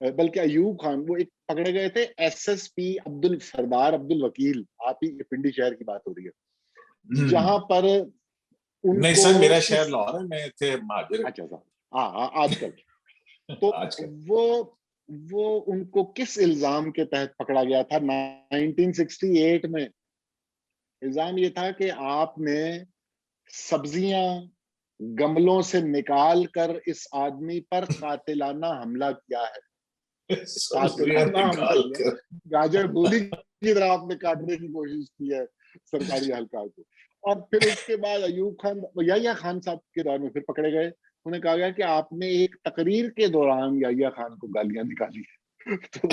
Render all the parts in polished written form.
بلکہ ایوب خان وہ ایک پکڑے گئے تھے ایس ایس پی سردار عبد الوکیل، آپ ہی پنڈی شہر کی بات ہو رہی ہے، جہاں پر ان نہیں کو سر میرا شہر لاہور ہے، میں تھے مہاجر. اچھا صاحب ہاں آج کل تو آج کل وہ ان کو کس الزام کے تحت پکڑا گیا تھا 1968 میں؟ الزام یہ تھا کہ آپ نے سبزیاں گملوں سے نکال کر اس آدمی پر قاتلانہ حملہ کیا ہے، قاتلانہ حملہ کیا، گاجر گولی کی طرح آپ نے کاٹنے کی کوشش کی ہے سرکاری اہلکار کو. اور پھر اس کے بعد ایوب خان یحییٰ خان صاحب کے دور میں پھر پکڑے گئے، انہیں کہا گیا کہ آپ نے ایک تقریر کے دوران یحییٰ خان کو گالیاں نکالی. تو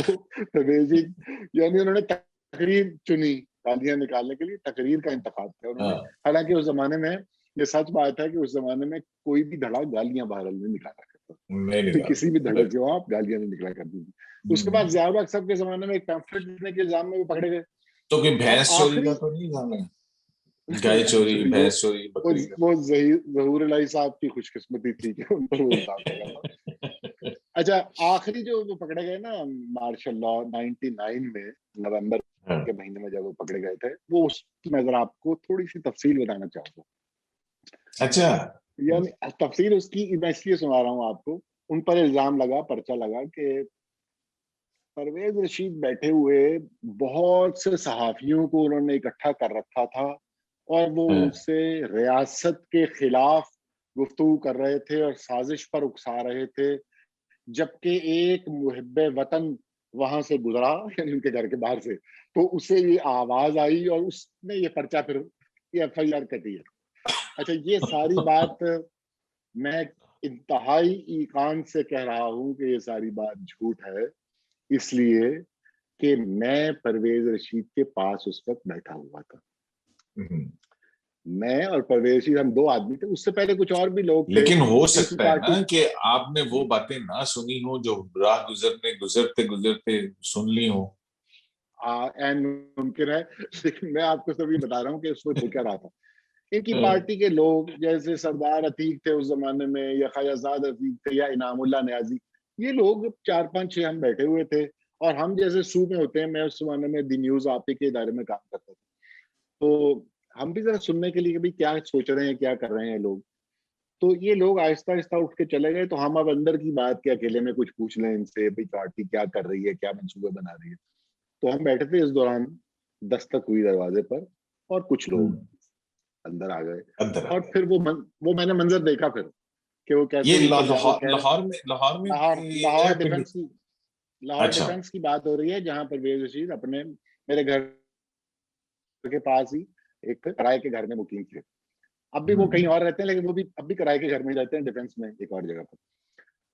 یعنی انہوں نے تقریر چنی گالیاں نکالنے کے لیے، تقریر کا انتخاب کیا انہوں نے. حالانکہ اس زمانے میں یہ سچ بات ہے کہ اس زمانے میں کوئی بھی دھڑا گالیاں باہر نہیں نکالا کرتا، کسی بھی دھڑے کے وہاں آپ گالیاں نہیں نکلا کرتی تھی. اس کے بعد ضیاء الحق صاحب کے زمانے میں ایک پیمفلٹ لکھنے کے الزام میں وہ پکڑے گئے. تو کہ اور بھینس چوری کا آخری تو نہیں تھا، گائے چوری، بھینس چوری، بکری کا. وہ ظہور الہی صاحب کی خوش قسمتی تھی کہ ان پر وہ الزام لگا تھا. اچھا آخری جو وہ پکڑے گئے نا مارشل لا 99 میں نومبر کے مہینے میں جب وہ پکڑے گئے تھے، وہ اس کی میں ذرا آپ کو تھوڑی سی تفصیل بتانا چاہوں گا. اچھا یعنی تفصیل اس کی میں اس لیے سنا رہا ہوں آپ کو. ان پر الزام لگا، پرچہ لگا کہ پرویز رشید بیٹھے ہوئے بہت سے صحافیوں کو انہوں نے اکٹھا کر رکھا تھا اور وہ ان سے ریاست کے خلاف گفتگو کر رہے تھے اور سازش پر اکسا رہے تھے، جبکہ ایک محب وطن وہاں سے گزرا یعنی ان کے گھر کے باہر سے، تو اسے یہ آواز آئی اور اس نے یہ پرچہ پھر یہ ایف آئی آر کٹی ہے. اچھا یہ ساری بات میں انتہائی ایقان سے کہہ رہا ہوں کہ یہ ساری بات جھوٹ ہے، اس لیے کہ میں پرویز رشید کے پاس اس وقت بیٹھا ہوا تھا. میں اور پرویز رشید ہم دو آدمی تھے، اس سے پہلے کچھ اور بھی لوگ تھے. لیکن ہو سکتا ہے نا کہ آپ نے وہ باتیں نہ سنی ہو جو راہ گزرتے گزرتے سن لی ہوں. ممکن ہے، لیکن میں آپ کو سب یہ بتا رہا ہوں کہ اس وقت ہو کیا رہا تھا. ان کی پارٹی کے لوگ جیسے سردار عتیق تھے اس زمانے میں، یا خیازاد عتیق تھے، یا انعام اللہ نیازی، یہ لوگ 4 5 6 ہم بیٹھے ہوئے تھے. اور ہم جیسے صوبے میں ہوتے ہیں، میں اس زمانے میں دی نیوز آپ کے ادارے میں کام کرتا تھا، تو ہم بھی ذرا سننے کے لیے کہ بھائی کیا سوچ رہے ہیں، کیا کر رہے ہیں لوگ. تو یہ لوگ آہستہ آہستہ اٹھ کے چلے گئے. تو ہم اب اندر کی بات کے اکیلے میں کچھ پوچھ لیں ان سے، بھائی پارٹی کیا کر رہی ہے، کیا منصوبے بنا رہی ہے. تو ہم بیٹھے تھے، اس دوران دستک ہوئی دروازے پر اور کچھ لوگ اندر آ گئے. اور پھر وہ میں نے منظر دیکھا پھر کہ وہ کیسے یہ اوپر جا کے لاہور میں لاہور ڈیفنس کی بات ہو رہی ہے، جہاں پرویز رشید اپنے میرے گھر کے پاس ہی ایک کرائے کے گھر میں مقیم تھے. اب بھی وہ کہیں اور رہتے ہیں، لیکن وہ بھی اب بھی کرائے کے گھر میں رہتے ہیں، ڈیفنس میں ایک اور جگہ پر.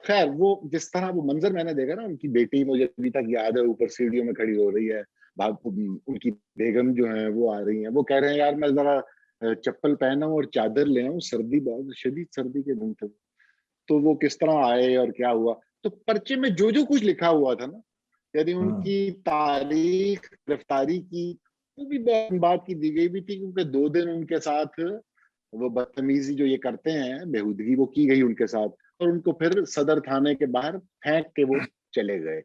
خیر وہ جس طرح وہ منظر میں نے دیکھا نا، ان کی بیٹی مجھے ابھی تک یاد ہے اوپر سیڑھیوں میں کھڑی ہو رہی ہے، ان کی بیگم جو ہیں وہ آ رہی ہیں، وہ کہہ رہے ہیں یار میں ذرا چپل پہنا ہوں اور چادر لے آؤں، سردی بہت شدید سردی کے دن تھے. تو وہ کس طرح آئے اور کیا ہوا. تو پرچے میں جو کچھ لکھا ہوا تھا نا، یعنی ان کی تاریخ گرفتاری کی وہ بھی بات کی دی گئی بھی تھی، کیونکہ 2 دن ان کے ساتھ وہ بدتمیزی جو یہ کرتے ہیں، بےہودگی وہ کی گئی ان کے ساتھ، اور ان کو پھر صدر تھانے کے باہر پھینک کے وہ چلے گئے.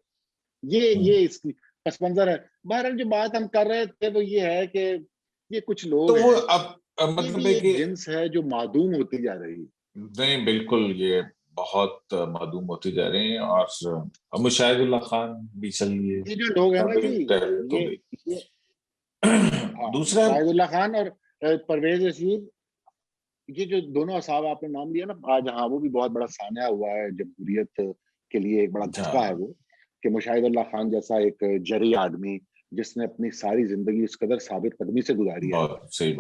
یہ اس کی پس منظر ہے. بہرحال جو بات ہم کر رہے تھے وہ یہ ہے کہ یہ کچھ لوگ تو وہ ہیں، اب یہ مطلب بھی ہے ایک کہ جنس ہے جو معدوم ہوتی جا رہی ہے. نہیں بالکل یہ بہت معدوم ہوتے جا رہے ہیں. اور مشاہد اللہ خان بھی چل لیے، یہ جو لوگ ہیں نا جی، یہ دوسرا شاہد اللہ خان اور پرویز رشید، یہ جو دونوں اصحاب آپ نے نام لیا نا آج، ہاں وہ بھی بہت بڑا سانحہ ہوا ہے جمہوریت کے لیے، ایک بڑا دھچکا ہے وہ کہ مشاہد اللہ خان جیسا ایک جری آدمی جس نے اپنی ساری زندگی اس قدر ثابت قدمی سے گزاری ہے.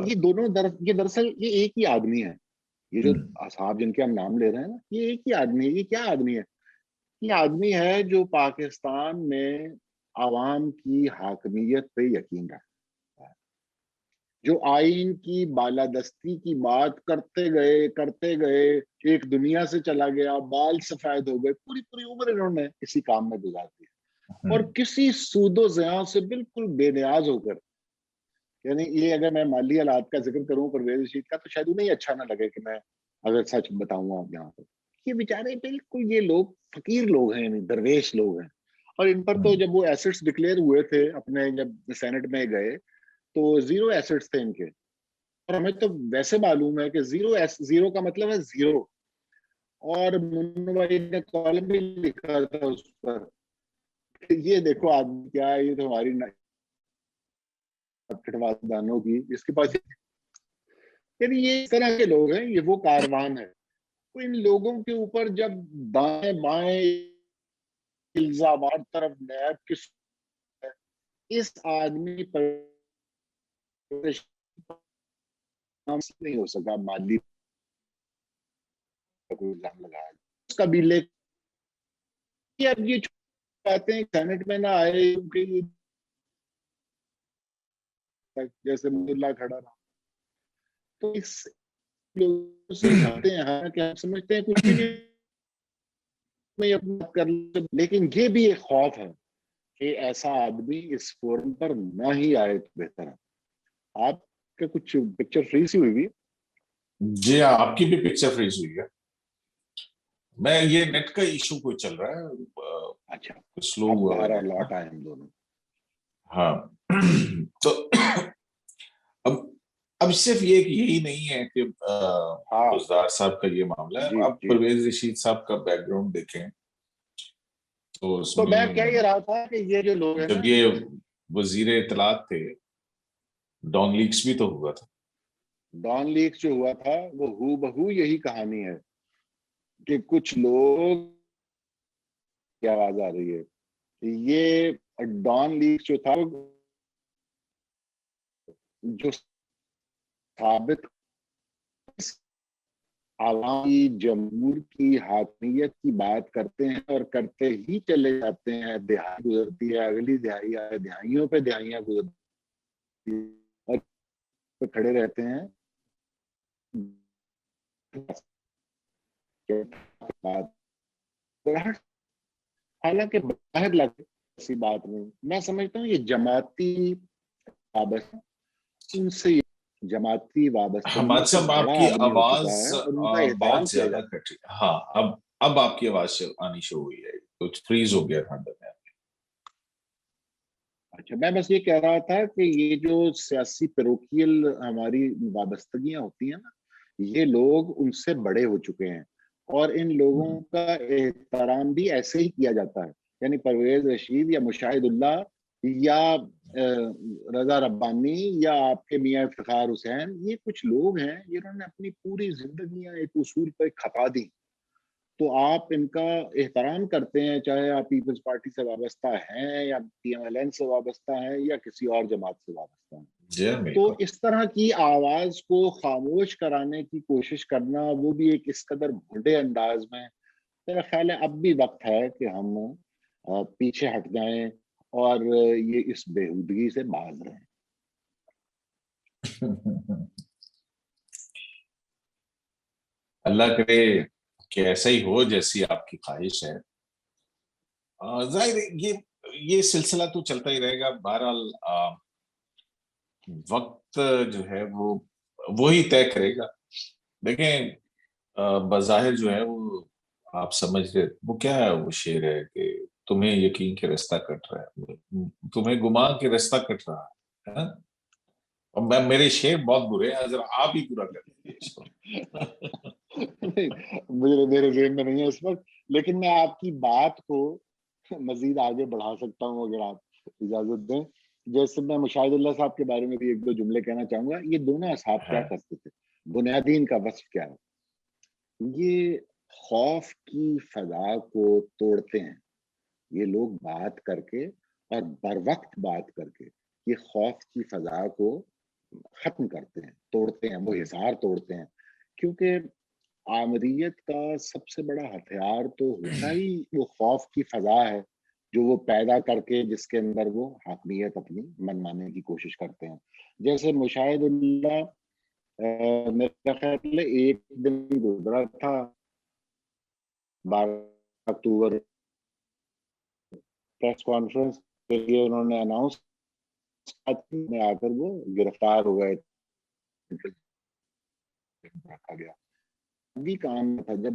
یہ دونوں یہ دراصل یہ ایک ہی آدمی ہے. یہ جو اصحاب جن کے ہم نام لے رہے ہیں نا، یہ ایک ہی آدمی ہے. یہ کیا آدمی ہے؟ یہ آدمی ہے جو پاکستان میں عوام کی حاکمیت پہ یقین رکھتا ہے، جو آئین کی بالادستی کی بات کرتے گئے ایک دنیا سے چلا گیا، بال سفید ہو گئے، پوری عمر انہوں نے اسی کام میں گزار دی، اور کسی سود و زیاں سے بالکل بے نیاز ہو کر. یعنی یہ اگر میں مالی حالات کا ذکر کروں پرویز رشید کا، تو شاید انہیں اچھا نہ لگے کہ میں اگر سچ بتاؤں آپ یہاں پر. یہ بیچارے بالکل یہ لوگ فقیر لوگ ہیں, درویش لوگ ہیں, اور ان پر تو جب وہ ایسٹس ڈکلیئر ہوئے تھے اپنے, جب سینٹ میں گئے تو زیرو ایسٹس تھے ان کے, اور ہمیں تو ویسے معلوم ہے کہ زیرو کا مطلب ہے زیرو, اور منو بھائی نے کالم بھی لکھا تھا اس پر, یہ دیکھو آدمی کیا ہے, یہ تو ہماری دانوں کی, اس کے پاس یعنی یہ اس طرح کے لوگ ہیں, یہ وہ کاروان ہے. تو ان لوگوں کے اوپر جب دائیں بائیں الزامات طرف نیب کس اس آدمی پر نہیں ہو سکا, مالی الزام لگایا اس قبیلے, اب یہ چاہتے ہیں سینٹ میں نہ آئے کیونکہ جیسے اللہ کھڑا رہا, تو اس لوگوں سے چاہتے ہیں کہ ہم سمجھتے ہیں کچھ بھی نہیں کر, لیکن یہ بھی ایک خوف ہے کہ ایسا آدمی اس فورم پر نہ ہی آئے تو بہتر ہے. آپ کے کچھ پکچر فریز ہوئی بھی؟ جی ہاں, آپ کی بھی پکچر فریز ہوئی ہے. میں یہ نیٹ کا ایشو کوئی چل رہا ہے, اچھا کچھ لوگ باہر لوٹ آئے ہم دونوں. ہاں تو اب صرف یہ یہی نہیں ہے کہ بزدار صاحب کا یہ معاملہ ہے, اب پرویز رشید صاحب کا بیک گراؤنڈ دیکھیں تو اس میں کہہ یہ رہا تھا کہ یہ جو لوگ ہیں, جب یہ وزیر اطلاعات تھے, ڈان لیکس بھی تو ہوا تھا. ڈان لیکس جو ہوا تھا وہ ہو بہو یہی کہانی ہے کہ کچھ لوگ کی آواز آ رہی ہے. یہ ڈان لیکس جو تھا جو ثابت عوامی جمہور کی حاکمیت کی بات کرتے ہیں اور کرتے ہی چلے جاتے ہیں. دہائی گزرتی ہے, اگلی دہائی آئے, دہائیوں پہ دہائیاں گزرتی اور کھڑے رہتے ہیں. حالانکہ باہر لگے ایسی بات نہیں, میں سمجھتا ہوں یہ جماعتی وابستہ, ان سے جماعتی وابستگی سے صاحب آپ بڑا کی آدمی ہو آواز چکا ہے اور ان کا احترام بہت کیا زیادہ جاتا ہے. کٹ رہی ہے. ہاں اب آپ کی آواز آنی شروع ہوئی ہے, کچھ فریز ہو گیا تھا اندر میں. اچھا, میں بس یہ کہہ رہا تھا کہ یہ جو سیاسی پیروکیل ہماری وابستگیاں ہوتی ہیں نا, یہ لوگ ان سے بڑے ہو چکے ہیں, اور ان لوگوں کا احترام بھی ایسے ہی کیا جاتا ہے. یعنی پرویز رشید یا مشاہد اللہ یا رضا ربانی یا آپ کے میاں افتخار حسین, یہ کچھ لوگ ہیں جنہوں نے اپنی پوری زندگیاں ایک اصول پہ کھپا دی. تو آپ ان کا احترام کرتے ہیں, چاہے آپ پیپلز پارٹی سے وابستہ ہیں یا پی ایم ایل این سے وابستہ ہیں یا کسی اور جماعت سے وابستہ ہیں. تو اس طرح کی آواز کو خاموش کرانے کی کوشش کرنا, وہ بھی ایک اس قدر بھونڈے انداز میں, میرا خیال ہے اب بھی وقت ہے کہ ہم پیچھے ہٹ جائیں اور یہ اس بےہودگی سے باز رہیں. اللہ کرے کہ ایسا ہی ہو جیسی آپ کی خواہش ہے. ظاہر یہ سلسلہ تو چلتا ہی رہے گا. بہرحال وقت جو ہے وہ وہی طے کرے گا. دیکھیں بظاہر جو ہے وہ آپ سمجھ رہے, وہ کیا ہے, وہ شعر ہے کہ تمہیں یقین کے رستہ کٹ رہا ہے, تمہیں گمان کے رستہ کٹ رہا ہے. اور میرے شعر بہت برے ہیں, ذرا آپ ہی پورا کر دیجیے اس کو. میرے ذہن میں نہیں ہے اس وقت, لیکن میں آپ کی بات کو مزید آگے بڑھا سکتا ہوں اگر آپ اجازت دیں. جیسے میں مشاہد اللہ صاحب کے بارے میں بھی ایک دو جملے کہنا چاہوں گا. یہ دونوں اصحاب کیا کرتے تھے, بنیادی ان کا وصف کیا ہے؟ یہ خوف کی فضا کو توڑتے ہیں. یہ لوگ بات کر کے اور بر وقت بات کر کے یہ خوف کی فضا کو ختم کرتے ہیں, توڑتے ہیں, وہ حصار توڑتے ہیں. کیونکہ آمریت کا سب سے بڑا ہتھیار تو ہوتا ہی وہ خوف کی فضا ہے جو وہ پیدا کر کے جس کے اندر وہ حاکمیت اپنی منوانے کی کوشش کرتے ہیں. جیسے مشاہد اللہ, میرا خیال ہے ایک دن گزرا تھا 12 اکتوبر, پریس کانفرنس کے لیے انہوں نے اناؤنس میں آ کر وہ گرفتار ہو گئے, رکھا گیا. بھی کام تھا جب